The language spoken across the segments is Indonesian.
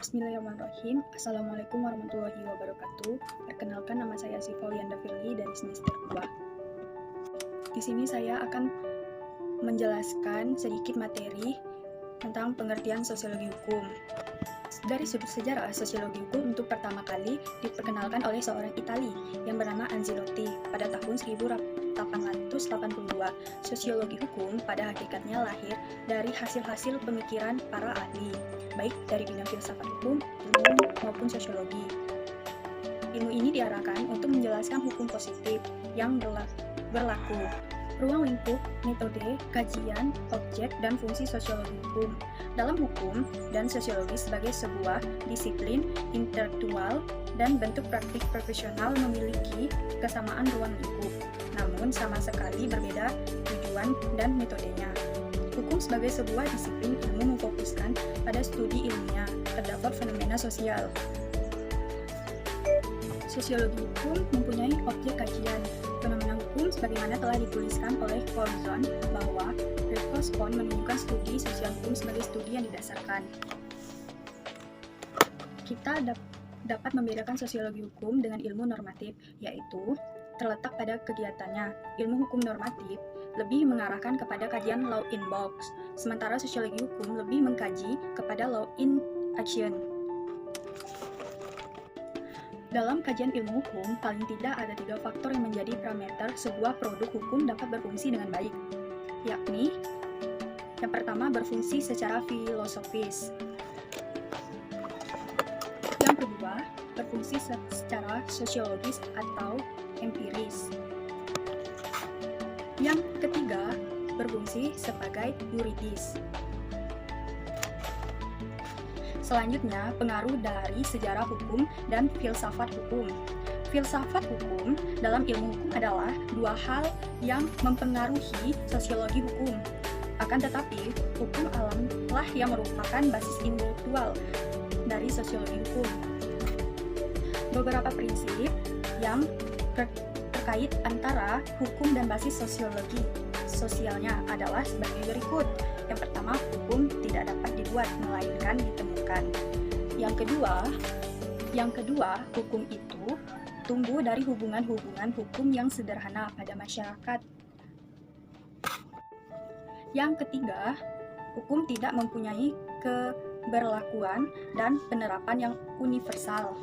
Bismillahirrahmanirrahim. Assalamualaikum warahmatullahi wabarakatuh. Perkenalkan, nama saya Syifa Lianda Firly dari semester 2. Di sini saya akan menjelaskan sedikit materi tentang pengertian sosiologi hukum. Dari sudut sejarah, sosiologi hukum untuk pertama kali diperkenalkan oleh seorang Itali yang bernama Anzilotti pada tahun 1882. Sosiologi hukum pada hakikatnya lahir dari hasil-hasil pemikiran para ahli, baik dari bidang filsafat hukum, ilmu, maupun sosiologi. Ilmu ini diarahkan untuk menjelaskan hukum positif yang berlaku, ruang lingkup, metode, kajian, objek, dan fungsi sosiologi hukum. Dalam hukum dan sosiologi sebagai sebuah disiplin intelektual dan bentuk praktik profesional memiliki kesamaan ruang lingkup, namun sama sekali berbeda tujuan dan metodenya. Hukum sebagai sebuah disiplin ilmu memfokuskan pada studi ilmiah terdapat fenomena sosial. Sosiologi hukum mempunyai objek kajian. Fenomena hukum sebagaimana telah dituliskan oleh Coulson bahwa Redcross-Pond menunjukkan studi sosial hukum sebagai studi yang didasarkan. Kita dapat membedakan sosiologi hukum dengan ilmu normatif, yaitu terletak pada kegiatannya. Ilmu hukum normatif lebih mengarahkan kepada kajian law in box, sementara sosiologi hukum lebih mengkaji kepada law in action. Dalam kajian ilmu hukum, paling tidak ada 3 faktor yang menjadi parameter sebuah produk hukum dapat berfungsi dengan baik, yakni yang pertama, berfungsi secara filosofis. Yang kedua, berfungsi secara sosiologis atau empiris. Yang ketiga, berfungsi sebagai yuridis. Selanjutnya, pengaruh dari sejarah hukum dan filsafat hukum. Filsafat hukum dalam ilmu hukum adalah 2 hal yang mempengaruhi sosiologi hukum. Akan tetapi, hukum alamlah yang merupakan basis intelektual dari sosiologi hukum. Beberapa prinsip yang terkait antara hukum dan basis sosiologi sosialnya adalah sebagai berikut. Yang pertama, hukum tidak dapat dibuat melainkan ditemukan. Yang kedua, hukum itu tumbuh dari hubungan-hubungan hukum yang sederhana pada masyarakat. Yang ketiga, hukum tidak mempunyai keberlakuan dan penerapan yang universal.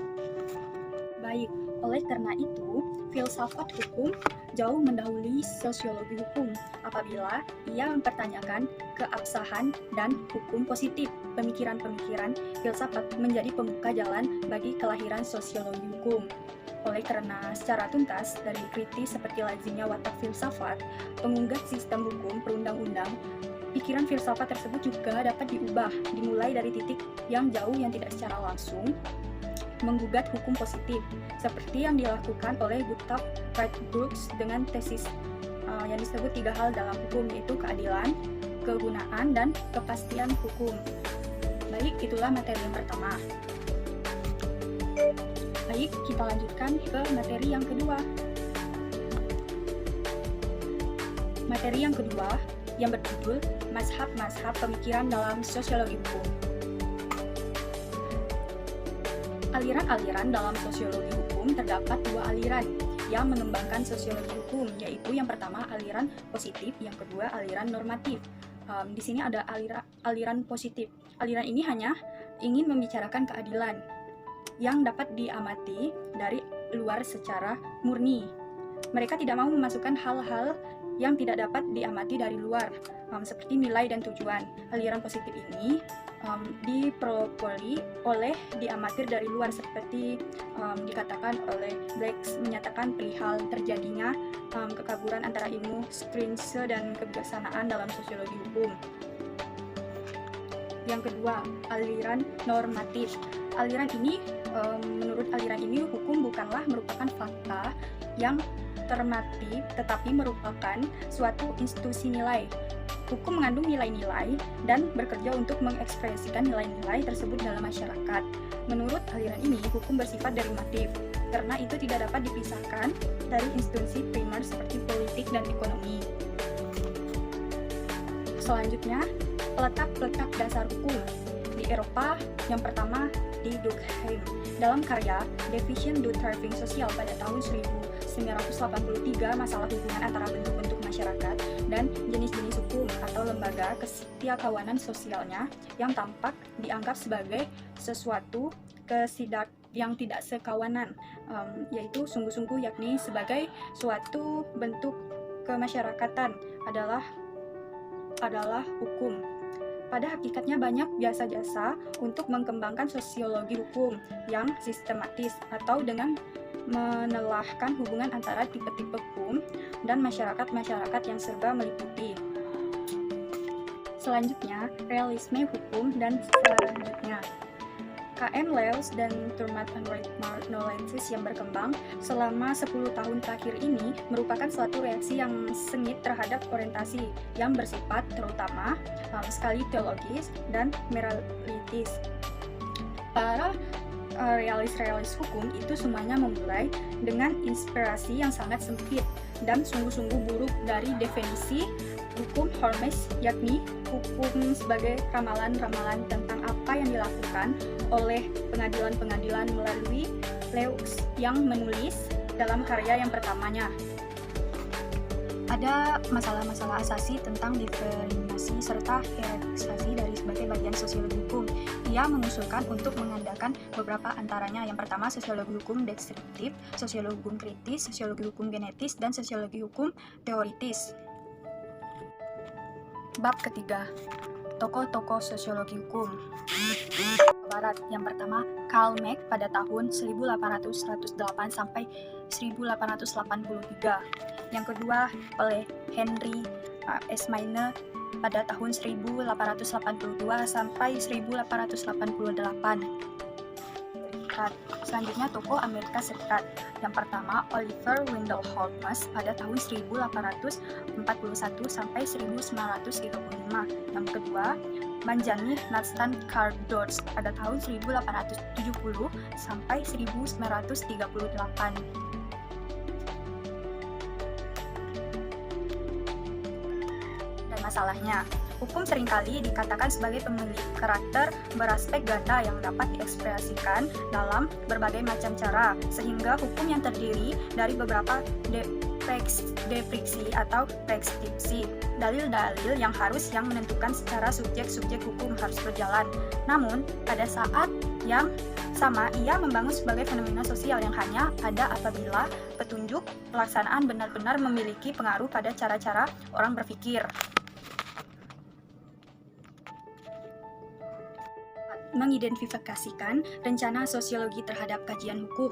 Baik, oleh karena itu, filsafat hukum jauh mendahului sosiologi hukum apabila ia mempertanyakan keabsahan dan hukum positif. Pemikiran-pemikiran filsafat menjadi pembuka jalan bagi kelahiran sosiologi hukum. Oleh karena secara tuntas dari kritis seperti lazimnya watak filsafat, penggugat sistem hukum perundang-undang, pikiran filsafat tersebut juga dapat diubah, dimulai dari titik yang jauh yang tidak secara langsung menggugat hukum positif, seperti yang dilakukan oleh Gustav Freytbrooks dengan tesis yang disebut 3 hal dalam hukum, yaitu keadilan, kegunaan, dan kepastian hukum. Baik, itulah materi yang pertama. Baik, kita lanjutkan ke materi yang kedua. Materi yang kedua yang berjudul Mazhab-mazhab pemikiran dalam sosiologi hukum. Aliran-aliran dalam sosiologi hukum terdapat 2 aliran yang mengembangkan sosiologi hukum, yaitu yang pertama aliran positif, yang kedua aliran normatif. Di sini ada aliran positif. Aliran ini hanya ingin membicarakan keadilan yang dapat diamati dari luar secara murni. Mereka tidak mau memasukkan hal-hal yang tidak dapat diamati dari luar, seperti nilai dan tujuan. Aliran positif ini dipropoli oleh diamatir dari luar, seperti dikatakan oleh Blacks menyatakan perihal terjadinya kekaburan antara ilmu sains dan kebijaksanaan dalam sosiologi hukum. Yang kedua, aliran normatif. Aliran ini, menurut aliran ini, hukum bukanlah merupakan fakta yang normatif, tetapi merupakan suatu institusi nilai. Hukum mengandung nilai-nilai dan bekerja untuk mengekspresikan nilai-nilai tersebut dalam masyarakat. Menurut aliran ini, hukum bersifat derivatif, karena itu tidak dapat dipisahkan dari institusi primer seperti politik dan ekonomi. Selanjutnya, letak-letak dasar hukum. Di Eropa Yang pertama di Durkheim dalam karya Division du Travail Social pada tahun 1983, masalah hubungan antara bentuk-bentuk masyarakat dan jenis-jenis hukum atau lembaga kesetiakawanan sosialnya yang tampak dianggap sebagai sesuatu yang tidak sekawanan, yaitu sungguh-sungguh, yakni sebagai suatu bentuk kemasyarakatan adalah hukum. Pada hakikatnya banyak jasa-jasa untuk mengembangkan sosiologi hukum yang sistematis atau dengan menelahkan hubungan antara tipe-tipe hukum dan masyarakat-masyarakat yang serba meliputi. Selanjutnya, realisme hukum dan selanjutnya. K.M. Lewis dan Thurman Knowledge yang berkembang selama 10 tahun terakhir ini merupakan suatu reaksi yang sengit terhadap orientasi yang bersifat terutama sekali teologis dan moralitis. Para realis-realis hukum itu semuanya memulai dengan inspirasi yang sangat sempit dan sungguh-sungguh buruk dari definisi hukum Holmes, yakni hukum sebagai ramalan-ramalan tentang apa yang dilakukan oleh pengadilan-pengadilan melalui Lewis yang menulis dalam karya yang pertamanya. Ada masalah-masalah asasi tentang diferensiasi serta hierarkisasi dari sebagai bagian sosiologi hukum. Ia mengusulkan untuk mengadakan beberapa antaranya. Yang pertama, sosiologi hukum deskriptif, sosiologi hukum kritis, sosiologi hukum genetis, dan sosiologi hukum teoritis. Bab ketiga, tokoh-tokoh sosiologi hukum Barat. Yang pertama, Karl Marx pada tahun 1808 sampai 1883. Yang kedua, oleh Henry S. Maine pada tahun 1882 sampai 1888. Selanjutnya, tokoh Amerika Serikat. Yang pertama, Oliver Wendell Holmes pada tahun 1841 sampai 1935. Yang kedua, Benjamin Nathan Cardozo pada tahun 1870 sampai 1938. Dan masalahnya, hukum seringkali dikatakan sebagai pemilik karakter beraspek ganda yang dapat diekspresikan dalam berbagai macam cara, sehingga hukum yang terdiri dari beberapa depriksi atau preskripsi, dalil-dalil yang menentukan secara subjek hukum harus berjalan. Namun, pada saat yang sama, ia membangun sebagai fenomena sosial yang hanya ada apabila petunjuk pelaksanaan benar-benar memiliki pengaruh pada cara-cara orang berpikir. Mengidentifikasikan rencana sosiologi terhadap kajian hukum.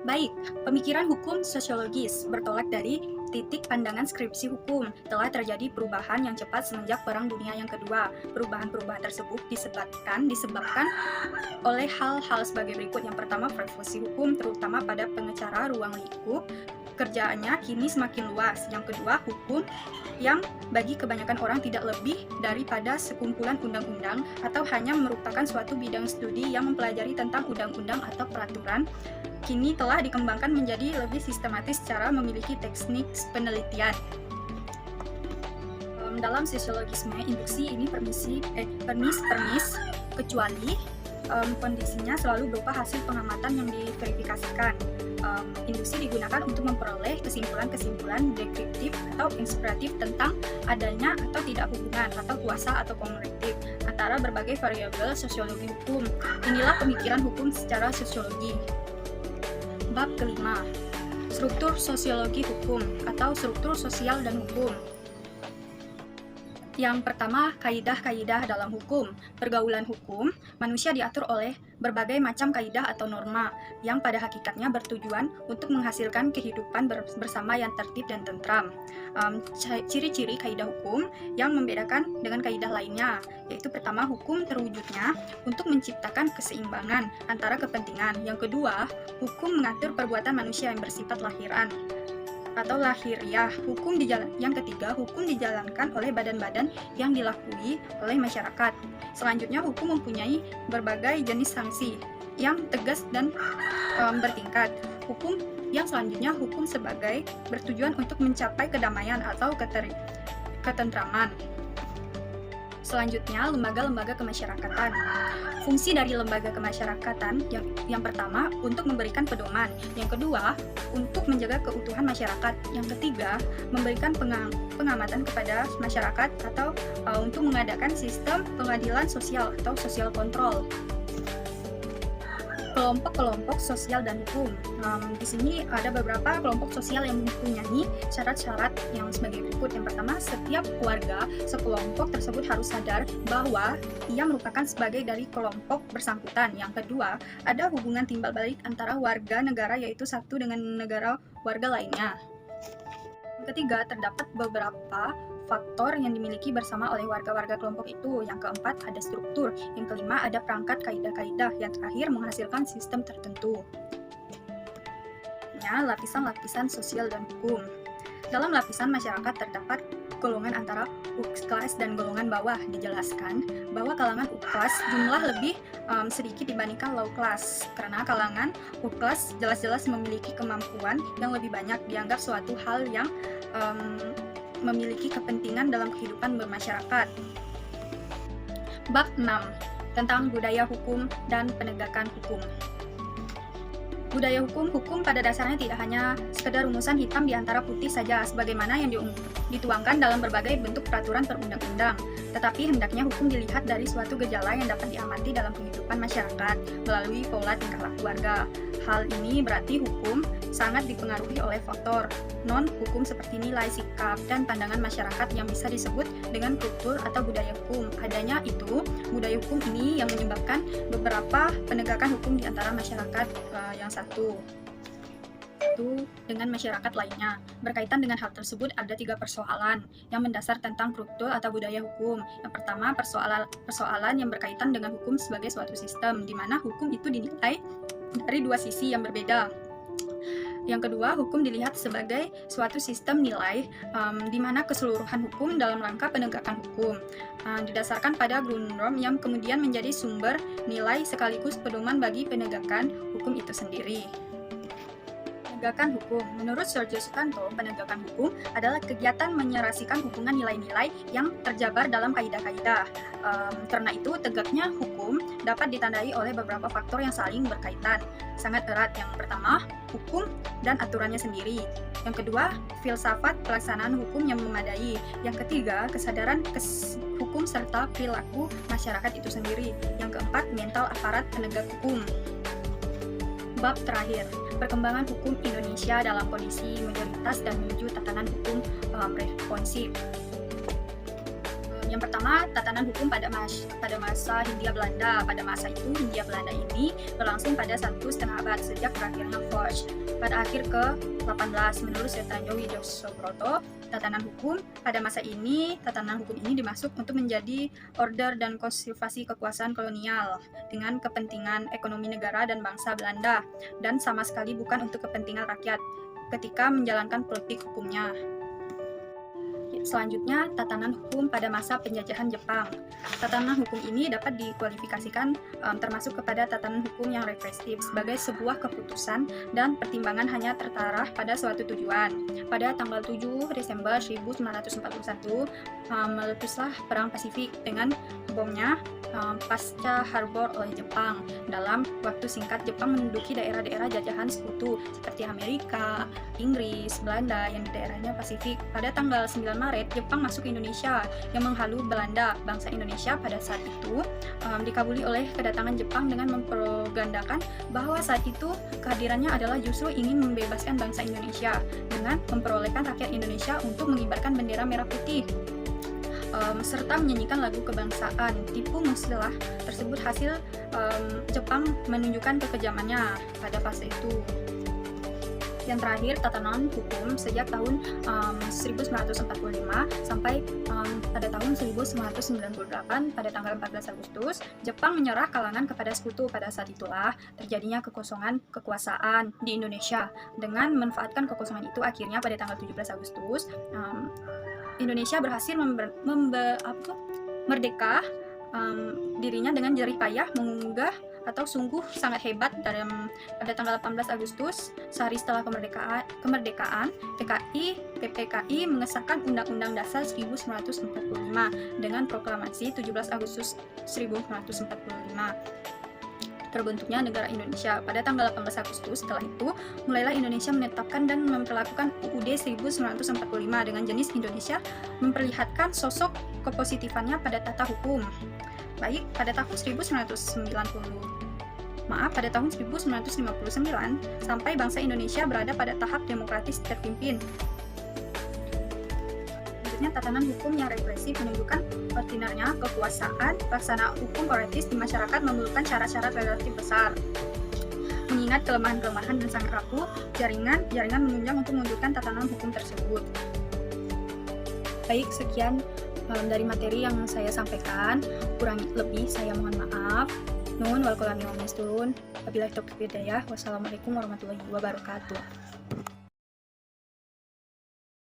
Baik, pemikiran hukum sosiologis bertolak dari titik pandangan skripsi hukum. Telah terjadi perubahan yang cepat semenjak Perang Dunia yang Kedua. Perubahan-perubahan tersebut disebabkan oleh hal-hal sebagai berikut. Yang pertama, profesi hukum, terutama pada pengacara ruang lingkup, kerjaannya kini semakin luas. Yang kedua, hukum yang bagi kebanyakan orang tidak lebih daripada sekumpulan undang-undang atau hanya merupakan suatu bidang studi yang mempelajari tentang undang-undang atau peraturan, kini telah dikembangkan menjadi lebih sistematis secara memiliki teknik penelitian. Dalam sosiologisme, induksi ini permis, kecuali kondisinya selalu berupa hasil pengamatan yang diverifikasikan. Induksi digunakan untuk memperoleh kesimpulan-kesimpulan deskriptif atau inspiratif tentang adanya atau tidak hubungan atau kuasa atau komunitif antara berbagai variabel sosiologi hukum. Inilah pemikiran hukum secara sosiologi. Bab kelima, struktur sosiologi hukum atau struktur sosial dan hukum. Yang pertama, kaidah-kaidah dalam hukum. Pergaulan hukum, manusia diatur oleh berbagai macam kaidah atau norma yang pada hakikatnya bertujuan untuk menghasilkan kehidupan bersama yang tertib dan tentram. Ciri-ciri kaidah hukum yang membedakan dengan kaidah lainnya, yaitu pertama, hukum terwujudnya untuk menciptakan keseimbangan antara kepentingan. Yang kedua, hukum mengatur perbuatan manusia yang bersifat lahiran atau lahiriah. Yang ketiga, hukum dijalankan oleh badan-badan yang dilakui oleh masyarakat. Selanjutnya, hukum mempunyai berbagai jenis sanksi yang tegas dan bertingkat. Hukum yang selanjutnya, hukum sebagai bertujuan untuk mencapai kedamaian atau ketentraman. Selanjutnya, lembaga-lembaga kemasyarakatan. Fungsi dari lembaga kemasyarakatan yang pertama untuk memberikan pedoman, yang kedua untuk menjaga keutuhan masyarakat, yang ketiga memberikan pengamatan kepada masyarakat atau untuk mengadakan sistem pengadilan sosial atau social control. Kelompok-kelompok sosial dan hukum. Di sini ada beberapa kelompok sosial yang mempunyai syarat-syarat yang sebagai berikut. Yang pertama, setiap keluarga sekelompok tersebut harus sadar bahwa ia merupakan sebagai dari kelompok bersangkutan. Yang kedua, ada hubungan timbal balik antara warga negara yaitu satu dengan negara warga lainnya. Yang ketiga, terdapat beberapa faktor yang dimiliki bersama oleh warga-warga kelompok itu. Yang keempat, ada struktur. Yang kelima, ada perangkat kaidah-kaidah. Yang terakhir, menghasilkan sistem tertentu. Lapisan-lapisan sosial dan hukum. Dalam lapisan masyarakat terdapat golongan antara UCLAS dan golongan bawah. Dijelaskan bahwa kalangan UCLAS jumlah lebih sedikit dibandingkan low class, karena kalangan UCLAS jelas-jelas memiliki kemampuan yang lebih banyak, dianggap suatu hal yang memiliki kepentingan dalam kehidupan bermasyarakat. Bab 6 tentang budaya hukum dan penegakan hukum. Budaya hukum pada dasarnya tidak hanya sekedar rumusan hitam di antara putih saja sebagaimana yang dituangkan dalam berbagai bentuk peraturan perundang-undang, tetapi hendaknya hukum dilihat dari suatu gejala yang dapat diamati dalam kehidupan masyarakat melalui pola tingkah laku warga. Hal ini berarti hukum sangat dipengaruhi oleh faktor non-hukum seperti nilai, sikap, dan pandangan masyarakat yang bisa disebut dengan kultur atau budaya hukum. Adanya itu, budaya hukum ini yang menyebabkan beberapa penegakan hukum di antara masyarakat yang satu dengan masyarakat lainnya. Berkaitan dengan hal tersebut ada 3 persoalan yang mendasar tentang kultur atau budaya hukum. Yang pertama, persoalan yang berkaitan dengan hukum sebagai suatu sistem, di mana hukum itu dinilai dari 2 sisi yang berbeda. Yang kedua, hukum dilihat sebagai suatu sistem nilai di mana keseluruhan hukum dalam rangka penegakan hukum didasarkan pada Grundnorm yang kemudian menjadi sumber nilai sekaligus pedoman bagi penegakan hukum itu sendiri. Penegakan hukum. Menurut Sergio Sutanto, penegakan hukum adalah kegiatan menyerasikan hubungan nilai-nilai yang terjabar dalam kaidah-kaidah. Karena itu, tegaknya hukum dapat ditandai oleh beberapa faktor yang saling berkaitan sangat erat. Yang pertama, hukum dan aturannya sendiri. Yang kedua, filsafat pelaksanaan hukum yang memadai. Yang ketiga, kesadaran hukum serta perilaku masyarakat itu sendiri. Yang keempat, mental aparat penegak hukum. Bab terakhir, perkembangan hukum Indonesia dalam kondisi mayoritas dan menuju tatanan hukum responsif. Yang pertama, tatanan hukum pada masa Hindia Belanda. Pada masa itu, Hindia Belanda ini berlangsung pada 1,5 abad sejak berakhirnya Foch. Pada akhir ke-18, menurut Sutanto Wijosoebroto, tatanan hukum ini dimaksud untuk menjadi order dan konservasi kekuasaan kolonial dengan kepentingan ekonomi negara dan bangsa Belanda, dan sama sekali bukan untuk kepentingan rakyat ketika menjalankan politik hukumnya. Selanjutnya, tatanan hukum pada masa penjajahan Jepang. Tatanan hukum ini dapat dikualifikasikan termasuk kepada tatanan hukum yang represif sebagai sebuah keputusan dan pertimbangan hanya terarah pada suatu tujuan. Pada tanggal 7 Desember 1941, meletuslah Perang Pasifik dengan bomnya pasca Harbor oleh Jepang. Dalam waktu singkat, Jepang menduduki daerah-daerah jajahan sekutu seperti Amerika, Inggris, Belanda yang di daerahnya Pasifik. Pada tanggal 9 Maret, Jepang masuk ke Indonesia yang menghalu Belanda. Bangsa Indonesia pada saat itu dikabuli oleh kedatangan Jepang dengan mempropagandakan bahwa saat itu kehadirannya adalah justru ingin membebaskan bangsa Indonesia dengan memperolehkan rakyat Indonesia untuk mengibarkan bendera merah putih serta menyanyikan lagu kebangsaan. Tipu muslihat tersebut hasil Jepang menunjukkan kekejamannya pada fase itu. Yang terakhir, tatanan hukum sejak tahun 1945 sampai pada tahun 1998 pada tanggal 14 Agustus, Jepang menyerah kalangan kepada sekutu. Pada saat itulah terjadinya kekosongan kekuasaan di Indonesia. Dengan memanfaatkan kekosongan itu, akhirnya pada tanggal 17 Agustus Indonesia berhasil merdeka dirinya dengan jerih payah mengunggah atau sungguh sangat hebat pada tanggal 18 Agustus, sehari setelah kemerdekaan, PPKI mengesahkan Undang-Undang Dasar 1945 dengan proklamasi 17 Agustus 1945. Terbentuknya negara Indonesia. Pada tanggal 18 Agustus, setelah itu, mulailah Indonesia menetapkan dan memperlakukan UUD 1945 dengan jenis Indonesia memperlihatkan sosok kepositifannya pada tata hukum. Baik, pada tahun 1959 sampai bangsa Indonesia berada pada tahap demokratis terpimpin. Tatanan hukum yang represif menunjukkan ordinarnya kekuasaan, pelaksanaan hukum teoritis di masyarakat memerlukan syarat-syarat relatif besar. Mengingat kelemahan-kelemahan dan sangat rapuh, jaringan menunjang untuk mewujudkan tatanan hukum tersebut. Baik, sekian dari materi yang saya sampaikan. Kurang lebih saya mohon maaf. Nuhun wal kolami wa mistun. Wabillahi taufiq wal hidayah. Wassalamualaikum warahmatullahi wabarakatuh.